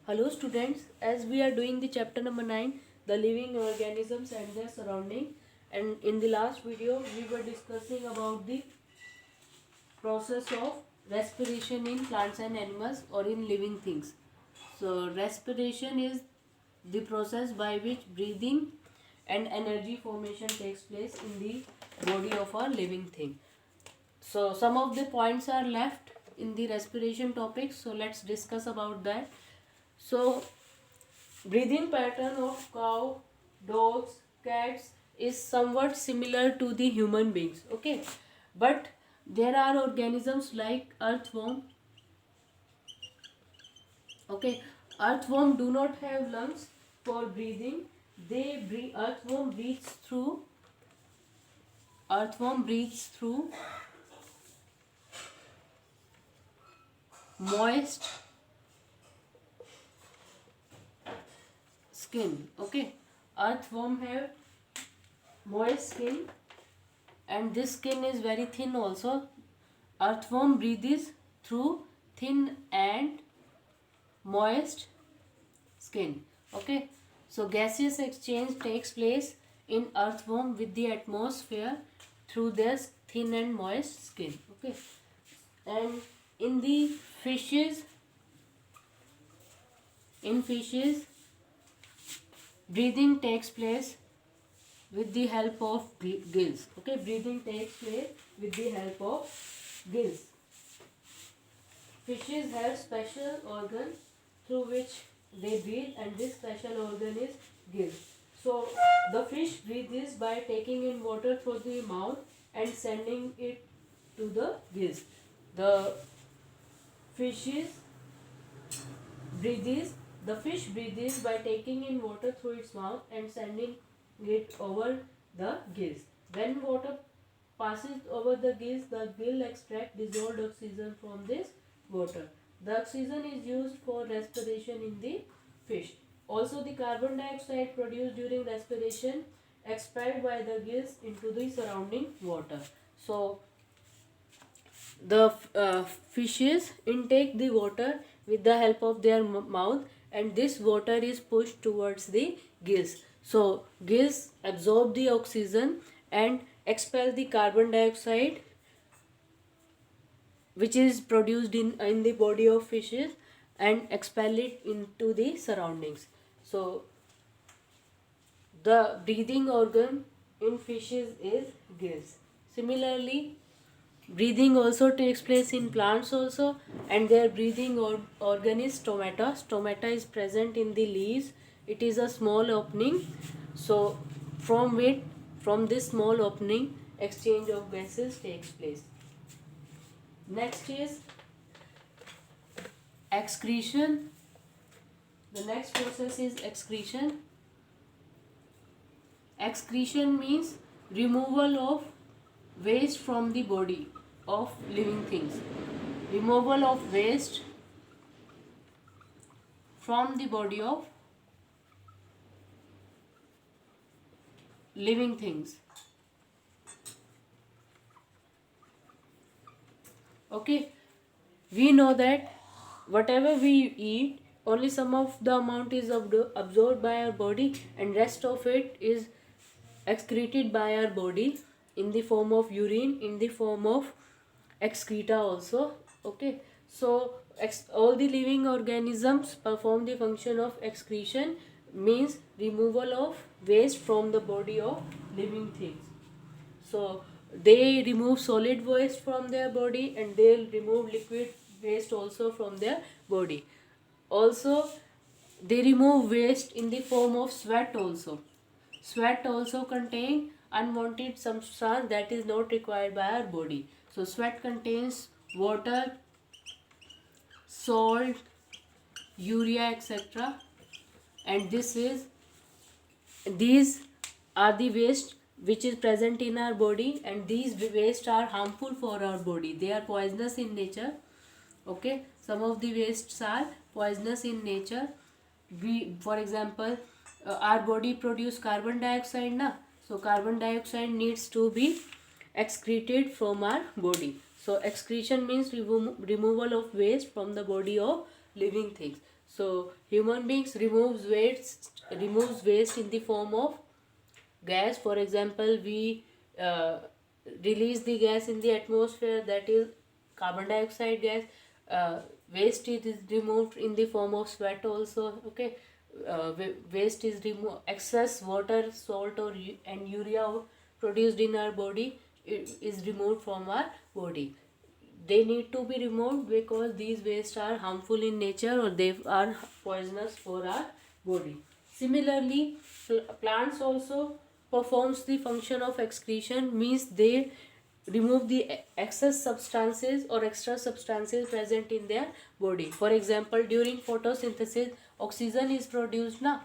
Hello students, as we are doing the chapter number 9, the living organisms and their surrounding, and in the last video we were discussing about the process of respiration in plants and animals or in living things. So respiration is the process by which breathing and energy formation takes place in the body of a living thing. So some of the points are left in the respiration topic, so let's discuss about that. So breathing pattern of cow, dogs, cats is somewhat similar to the human beings, okay, but there are organisms like earthworm, okay. Earthworm do not have lungs for breathing. Earthworm breathes through moist skin, okay. Earthworm have moist skin and this skin is very thin also. Earthworm breathes through thin and moist skin, okay. So gaseous exchange takes place in earthworm with the atmosphere through their thin and moist skin, okay. And in the fishes, breathing takes place with the help of gills, okay. Breathing takes place with the help of gills. Fishes have special organ through which they breathe, and this special organ is gills. So the fish breathes by taking in water through the mouth and sending it to the gills. The fishes breathes the fish breathes by taking in water through its mouth and sending it over the gills. When water passes over the gills, the gill extract dissolved oxygen from this water. The oxygen is used for respiration in the fish. Also, the carbon dioxide produced during respiration expelled by the gills into the surrounding water. So, the fishes intake the water with the help of their mouth, and this water is pushed towards the gills. So gills absorb the oxygen and expel the carbon dioxide which is produced in the body of fishes and expel it into the surroundings. So the breathing organ in fishes is gills. Similarly, breathing also takes place in plants also, and their breathing organ is stomata. Stomata is present in the leaves. It is a small opening. So from this small opening, exchange of gases takes place. Next is excretion. The next process is excretion. Excretion means removal of waste from the body of living things. Removal of waste from the body of living things, okay. We know that whatever we eat, only some of the amount is absorbed by our body and rest of it is excreted by our body in the form of urine, in the form of excreta also, okay. So all the living organisms perform the function of excretion, means removal of waste from the body of living things. So they remove solid waste from their body and they'll remove liquid waste also from their body. Also, they remove waste in the form of sweat also. Sweat also contains unwanted substance that is not required by our body. So sweat contains water, salt, urea, etc. And these are the waste which is present in our body, and these waste are harmful for our body. They are poisonous in nature, okay. Some of the wastes are poisonous in nature. For example, our body produce carbon dioxide na, so carbon dioxide needs to be excreted from our body. So excretion means removal of waste from the body of living things. So human beings removes waste in the form of gas. For example, we uh, release the gas in the atmosphere, that is carbon dioxide gas. uh, Waste is removed in the form of sweat also. Okay. Waste is removed, excess water, salt, and urea produced in our body is removed from our body. They need to be removed because these wastes are harmful in nature, or they are poisonous for our body. Similarly, plants also performs the function of excretion, means they remove the excess substances or extra substances present in their body. For example, during photosynthesis, oxygen is produced now.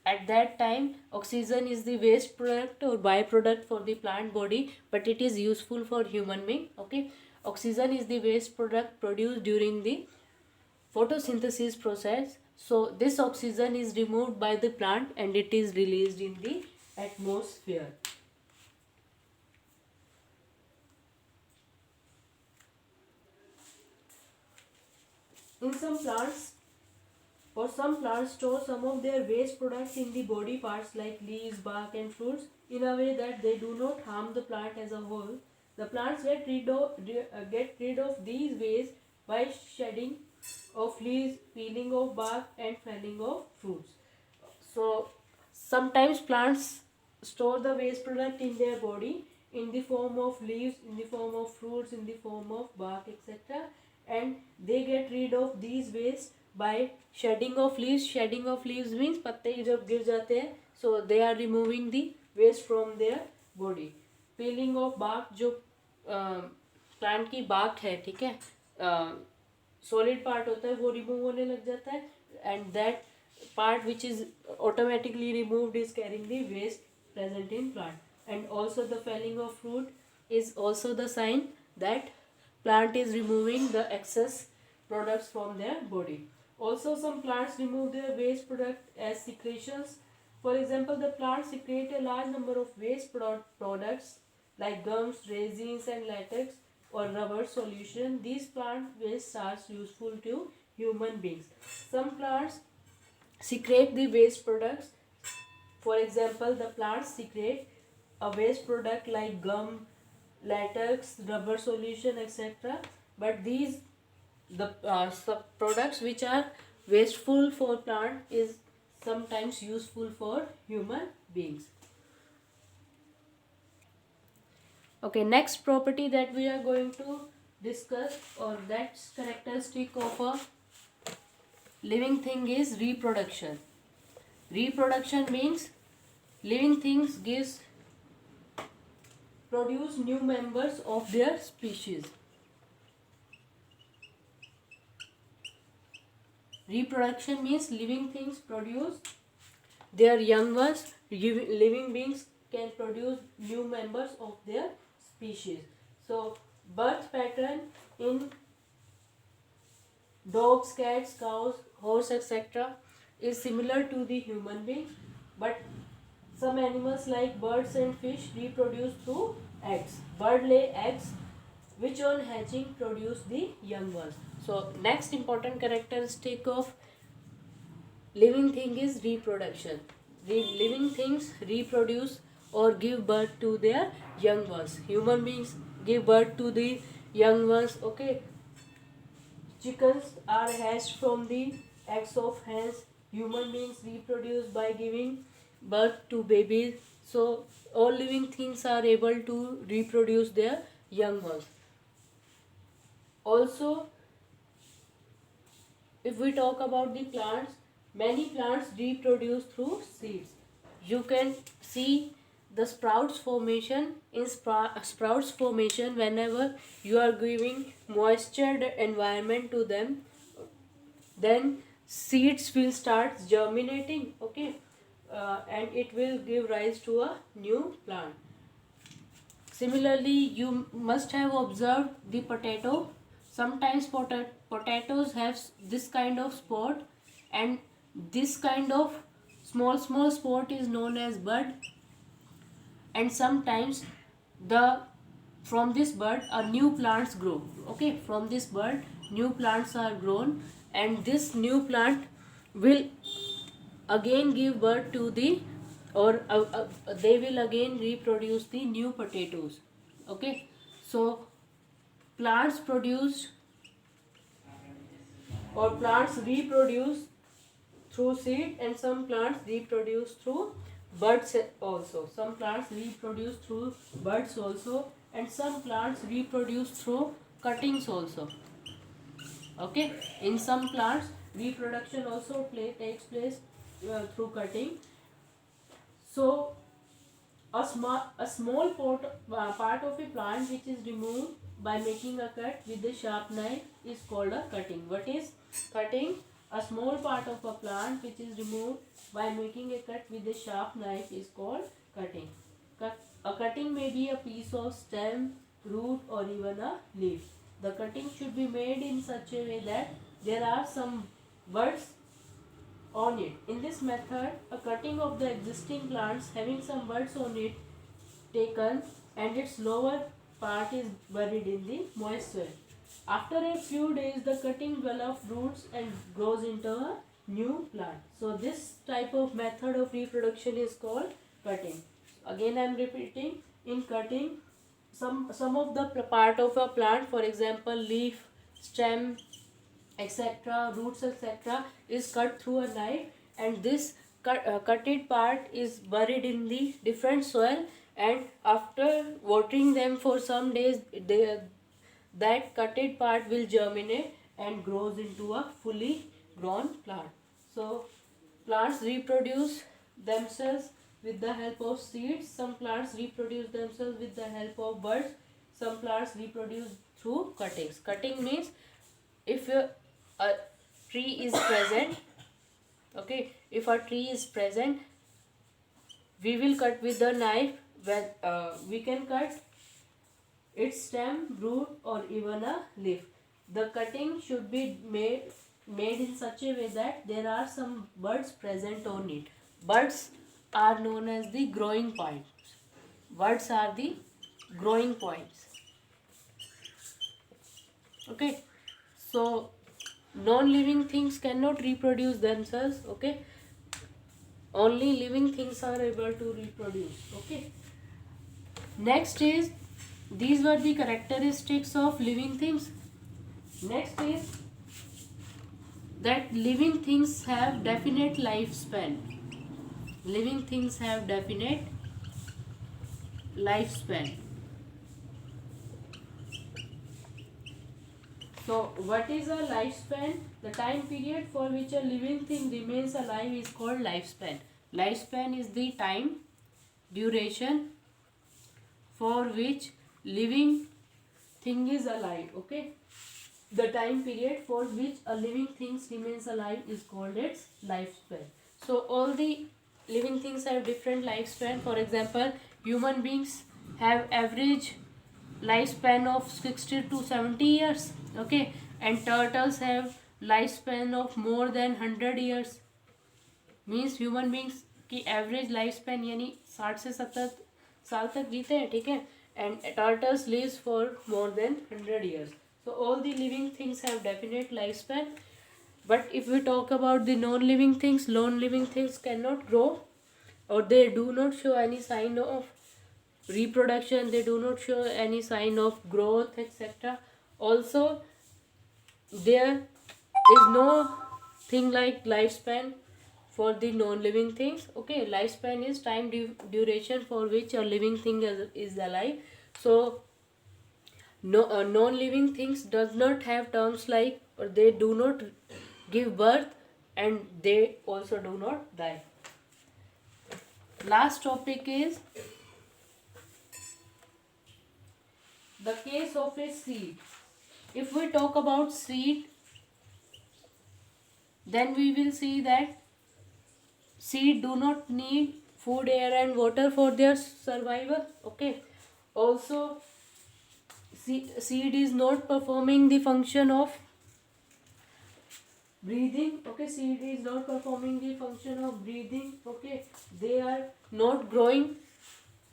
At that time, oxygen is the waste product or byproduct for the plant body, but it is useful for human being. Okay. Oxygen is the waste product produced during the photosynthesis process. So this oxygen is removed by the plant and it is released in the atmosphere. In some plants, or some plants store some of their waste products in the body parts like leaves, bark, and fruits in a way that they do not harm the plant as a whole. The plants get rid of these waste by shedding of leaves, peeling of bark, and felling of fruits. So sometimes plants store the waste product in their body in the form of leaves, in the form of fruits, in the form of bark, etc. And they get rid of these waste by shedding of leaves. Shedding of leaves means पत्ते जब गिर जाते हैं, so they are removing the waste from their body. Peeling of bark, जो plant की bark है, ठीक है, सॉलिड पार्ट होता है, वो रिमूव होने लग जाता है, and that part which is automatically removed is carrying the waste present in plant. And also the felling of fruit is also the sign that plant is removing the excess products from their body. Also some plants remove their waste product as secretions. For example, the plants secrete a large number of waste products like gums, resins, and latex or rubber solution. These plant wastes are useful to human beings. Some plants secrete the waste products. For example, the plants secrete a waste product like gum, latex, rubber solution, etc. But these products which are wasteful for plant is sometimes useful for human beings. Okay, next property that we are going to discuss, or that's characteristic of a living thing, is reproduction. Reproduction means living things produce new members of their species. Reproduction means living things produce their young ones. Living beings can produce new members of their species. So birth pattern in dogs, cats, cows, horse, etc. is similar to the human being, but some animals like birds and fish reproduce through eggs. Bird lay eggs which on hatching produce the young ones. So next important characteristic of living thing is reproduction. Living things reproduce or give birth to their young ones. Human beings give birth to the young ones. Okay. Chickens are hatched from the eggs of hens. Human beings reproduce by giving birth to babies. So all living things are able to reproduce their young ones. Also, if we talk about the plants, many plants reproduce through seeds. You can see the sprouts formation in sprouts formation whenever you are giving moistured environment to them, then seeds will start germinating. Okay. And it will give rise to a new plant. Similarly, you must have observed the potato. Sometimes potatoes have this kind of spot, and this kind of small spot is known as bud. And sometimes the from this bud new plants grow. Okay, from this bud new plants are grown, and this new plant will again give birth to the, or they will again reproduce the new potatoes. Okay, so plants produce, or plants reproduce through seed, and some plants reproduce through buds also. Some plants reproduce through buds also, and some plants reproduce through cuttings also. Okay, in some plants reproduction also takes place through cutting. So a small part of a plant which is removed by making a cut with a sharp knife is called a cutting. What is cutting? A small part of a plant which is removed by making a cut with a sharp knife is called cutting. A cutting may be a piece of stem, root, or even a leaf. The cutting should be made in such a way that there are some buds on it. In this method, a cutting of the existing plants having some buds on it taken, and its lower part is buried in the moist soil. After a few days, the cutting develops roots and grows into a new plant. So this type of method of reproduction is called cutting. Again I am repeating, in cutting, some of the part of a plant, for example leaf, stem, etc., roots, etc., is cut through a knife, and this cutted part is buried in the different soil, and after watering them for some days, that cutted part will germinate and grows into a fully grown plant. So plants reproduce themselves with the help of seeds. Some plants reproduce themselves with the help of buds. Some plants reproduce through cuttings. Cutting means if a tree is present, okay, if a tree is present, we will cut with the knife. When we can cut its stem, root, or even a leaf. The cutting should be made in such a way that there are some buds present on it. Buds are known as the growing points. Buds are the growing points. Okay, so non-living things cannot reproduce themselves. Okay, only living things are able to reproduce. Okay, next is, these were the characteristics of living things. Next is that living things have definite lifespan. Living things have definite lifespan. So what is a lifespan? The time period for which a living thing remains alive is called lifespan. Lifespan is the time duration for which living thing is alive. Okay, the time period for which a living thing remains alive is called its lifespan. So all the living things have different lifespan. For example, human beings have average lifespan of 60 to 70 years. Okay, and turtles have lifespan of more than 100 years. Means human beings की average life span यानी 60 से 70 साल तक जीते हैं. ठीक है, and turtles lives for more than 100 years. So all the living things have definite lifespan. But if we talk about the non-living things, non-living things cannot grow, or they do not show any sign of reproduction, they do not show any sign of growth, etc. Also, there is no thing like lifespan for the non-living things. Okay, lifespan is time duration for which a living thing is alive. So non-living things does not have terms like, or they do not give birth, and they also do not die. Last topic is the case of a seed. If we talk about seed, then we will see that seed do not need food, air, and water for their survival. Okay, also seed is not performing the function of breathing. Okay, seed is not performing the function of breathing. Okay, they are not growing.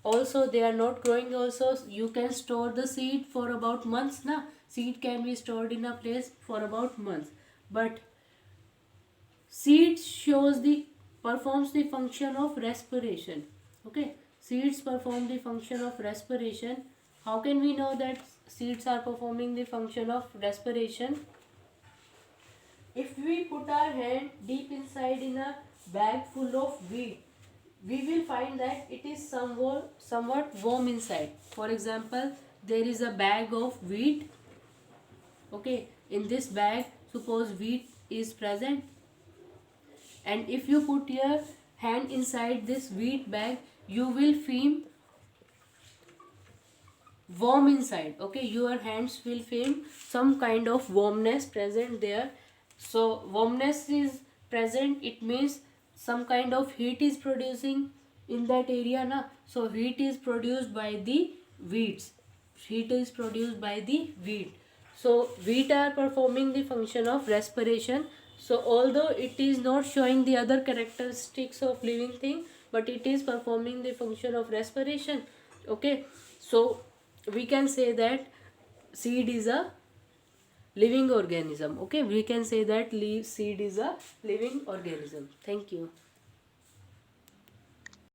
Also, they are not growing. Also, you can store the seed for about months. Seed can be stored in a place for about months. But seeds performs the function of respiration. Okay, seeds perform the function of respiration. How can we know that seeds are performing the function of respiration? If we put our hand deep inside in a bag full of wheat, we will find that it is somewhat warm inside. For example, there is a bag of wheat. Okay, in this bag, suppose wheat is present, and if you put your hand inside this wheat bag, you will feel warm inside. Okay, your hands will feel some kind of warmness present there. So warmness is present, it means some kind of heat is producing in that area na. So heat is produced by the wheats, heat is produced by the wheat. So wheat are performing the function of respiration. So although it is not showing the other characteristics of living thing, but it is performing the function of respiration. Okay, so we can say that seed is a living organism. Okay, we can say that seed is a living organism. Thank you.